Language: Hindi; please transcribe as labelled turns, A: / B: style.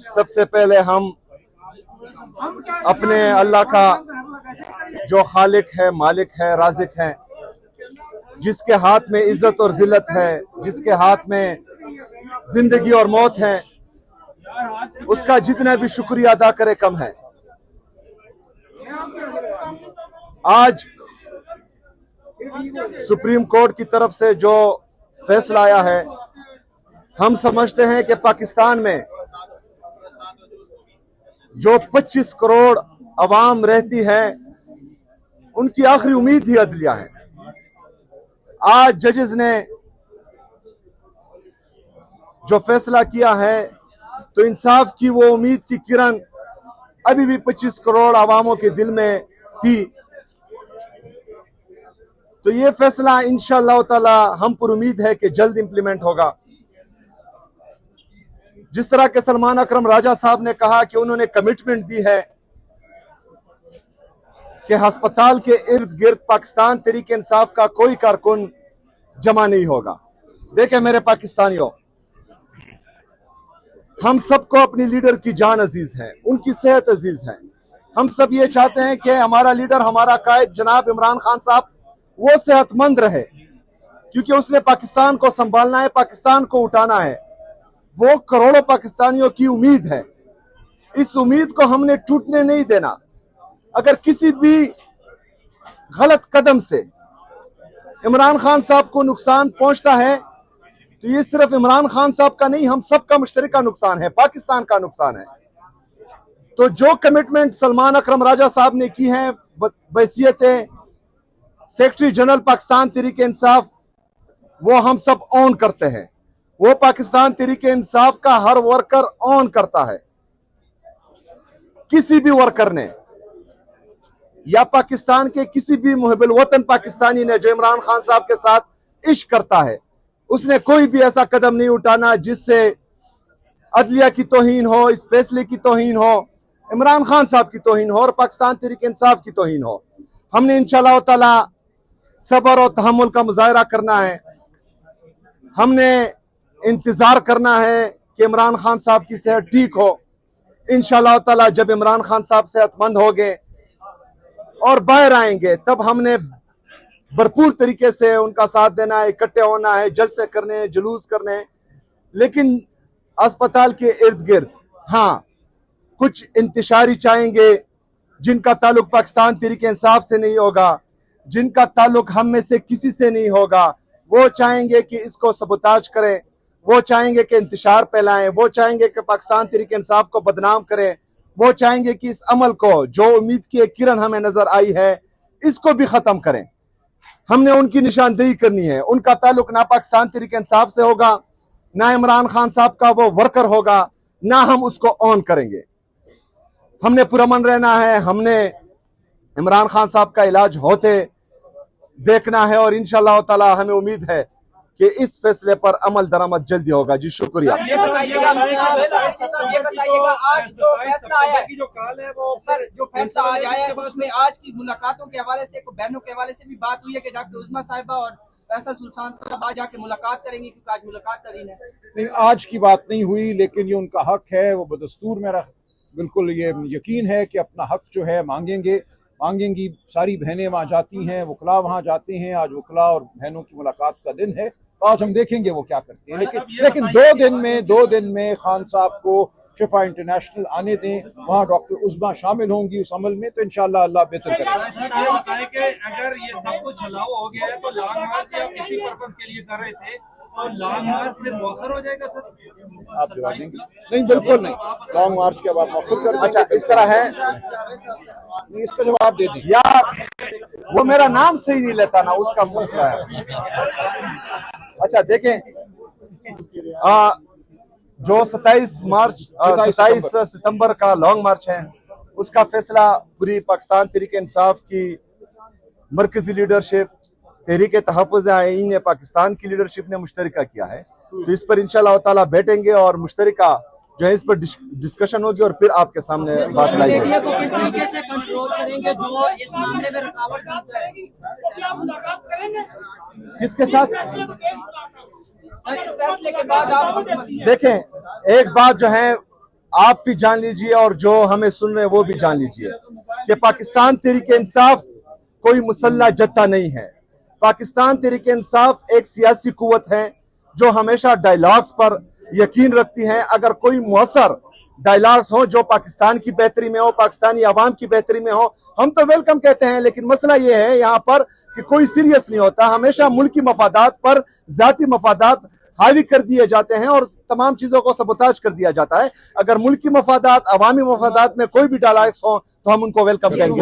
A: सबसे पहले हम अपने अल्लाह का जो खालिक है, मालिक है, राजिक है, जिसके हाथ में इज्जत और जिल्लत है, जिसके हाथ में जिंदगी और मौत है, उसका जितना भी शुक्रिया अदा करे कम है। आज सुप्रीम कोर्ट की तरफ से जो फैसला आया है, हम समझते हैं कि पाकिस्तान में जो 25 करोड़ अवाम रहती है, उनकी आखिरी उम्मीद ही अदलिया है। आज जजेस ने जो फैसला किया है, तो इंसाफ की वो उम्मीद की किरण अभी भी 25 करोड़ अवामों के दिल में थी। तो ये फैसला इंशाअल्लाह ताला हम पर उम्मीद है कि जल्द इंप्लीमेंट होगा। जिस तरह के सलमान अकरम राजा साहब ने कहा कि उन्होंने कमिटमेंट दी है कि अस्पताल के इर्द गिर्द पाकिस्तान तहरीक इंसाफ का कोई कारकुन जमा नहीं होगा। देखें मेरे पाकिस्तानियों, हम सबको अपनी लीडर की जान अजीज है, उनकी सेहत अजीज है। हम सब ये चाहते हैं कि हमारा लीडर, हमारा कायद जनाब इमरान खान साहब वो सेहतमंद रहे, क्योंकि उसने पाकिस्तान को संभालना है, पाकिस्तान को उठाना है। वो करोड़ों पाकिस्तानियों की उम्मीद है। इस उम्मीद को हमने टूटने नहीं देना। अगर किसी भी गलत कदम से इमरान खान साहब को नुकसान पहुंचता है, तो ये सिर्फ इमरान खान साहब का नहीं, हम सबका मुश्तरका नुकसान है, पाकिस्तान का नुकसान है। तो जो कमिटमेंट सलमान अकरम राजा साहब ने की है बहैसियत सेक्रेटरी जनरल पाकिस्तान तहरीक इंसाफ, वो हम सब ऑन करते हैं। वो पाकिस्तान तहरीक इंसाफ का हर वर्कर ऑन करता है। किसी भी वर्कर ने या पाकिस्तान के किसी भी मुहिबुल वतन पाकिस्तानी ने जो इमरान खान साहब के साथ इश्क करता है, उसने कोई भी ऐसा कदम नहीं उठाना जिससे अदलिया की तौहीन हो, इस फैसले की तौहीन हो, इमरान खान साहब की तौहीन हो और पाकिस्तान तहरीक इंसाफ की तौहीन हो। हमने इंशाअल्लाह ताला सब्र और तहम्मुल का मुजाहरा करना है। हमने इंतजार करना है कि इमरान खान साहब की सेहत ठीक हो। इंशाअल्लाह ताला जब इमरान खान साहब सेहतमंद हो गए और बाहर आएंगे, तब हमने भरपूर तरीके से उनका साथ देना है, इकट्ठे होना है, जलसे करने हैं, जुलूस करने हैं। लेकिन अस्पताल के इर्द गिर्द हाँ कुछ इंतशारी चाहेंगे जिनका ताल्लुक पाकिस्तान तहरीक इंसाफ से नहीं होगा, जिनका ताल्लुक हम में से किसी से नहीं होगा। वो चाहेंगे कि इसको सबोताज करें, वो चाहेंगे कि इंतशार फैलाएं, वो चाहेंगे कि पाकिस्तान तहरीक इंसाफ को बदनाम करें, वो चाहेंगे कि इस अमल को, जो उम्मीद की एक किरण हमें नजर आई है, इसको भी खत्म करें। हमने उनकी निशानदेही करनी है। उनका ताल्लुक ना पाकिस्तान तहरीक इंसाफ से होगा, ना इमरान खान साहब का वो वर्कर होगा, ना हम उसको ऑन करेंगे। हमने पुरअमन रहना है। हमने इमरान खान साहब का इलाज होते देखना है और इंशाअल्लाह ताला हमें उम्मीद है कि इस फैसले पर अमल दरामद जल्दी होगा। जी शुक्रिया।
B: ये बताइएगा आज जो फैसला आया है, जो फैसला आज आया है, उसमें आज की मुलाकातों के हवाले से, बहनों के हवाले से भी बात हुई है कि डॉक्टर उस्मा साहिबा और फैसल सुल्तान साहब आज आके मुलाकात करेंगे, क्योंकि आज मुलाकात का दिन है।
C: नहीं, आज की बात नहीं हुई, लेकिन ये उनका हक है। वो बदस्तूर मेरा बिल्कुल ये यकीन है कि अपना हक जो है मांगेंगी। सारी बहनें वहाँ जाती हैं, वकला वहाँ जाते हैं। आज वकला और बहनों की मुलाकात का दिन है। आज हम देखेंगे वो क्या करते हैं। लेकिन 2 दिन में खान साहब को शिफा इंटरनेशनल आने दें, वहाँ डॉक्टर उस्मा शामिल होंगी उस अमल में, तो इंशाअल्लाह अल्लाह बेहतर करेगा।
D: अगर ये सब कुछ चलाव हो गया है, तो लॉन्ग मार्च आप इसी पर्पस के लिए कर रहे थे, और लॉन्ग मार्च फिर मौखर हो जाएगा सर?
C: आप जवाब देंगे? नहीं, बिल्कुल नहीं। लॉन्ग मार्च के बाद मौखर कर।
A: अच्छा, इस तरह है,
C: इसका जवाब दे दें
A: यार। वो मेरा नाम सही नहीं लेता ना, उसका मसला है। अच्छा देखें, जो 27 सितंबर का लॉन्ग मार्च है, उसका फैसला पूरी पाकिस्तान तहरीक इंसाफ की मरकजी लीडरशिप, तहरीक तहफ़्फ़ुज़ आईन पाकिस्तान की लीडरशिप ने मुश्तरका किया है। तो इस पर इंशाअल्लाह ताला बैठेंगे और मुश्तरका जो है इस पर डिस्कशन होगी और फिर आपके सामने बात लाई जाएगी।
B: किस तरीके से कंट्रोल करेंगे जो इस मामले में रुकावट बनता है?
A: किसके साथ?
B: इस फैसले के बाद आप
A: देखें, एक बात जो है आप भी जान लीजिए और जो हमें सुन रहे हैं वो भी जान लीजिए कि पाकिस्तान तहरीक-ए-इंसाफ कोई मुसल्ला जत्था नहीं है। पाकिस्तान तहरीक-ए-इंसाफ एक सियासी कुव्वत है जो हमेशा डायलॉग्स पर यकीन रखती है। अगर कोई मुअस्सर डायलॉग्स हो जो पाकिस्तान की बेहतरी में हो, पाकिस्तानी आवाम की बेहतरी में हो, हम तो वेलकम कहते हैं। लेकिन मसला यह है यहाँ पर कि कोई सीरियस नहीं होता, हमेशा मुल्की मफादात पर जाती मफादात हावी कर दिए जाते हैं और तमाम चीजों को सबोताज कर दिया जाता है। अगर मुल्की मफादात, अवामी मफादात में कोई भी डायलॉग्स हो तो हम उनको वेलकम कहेंगे।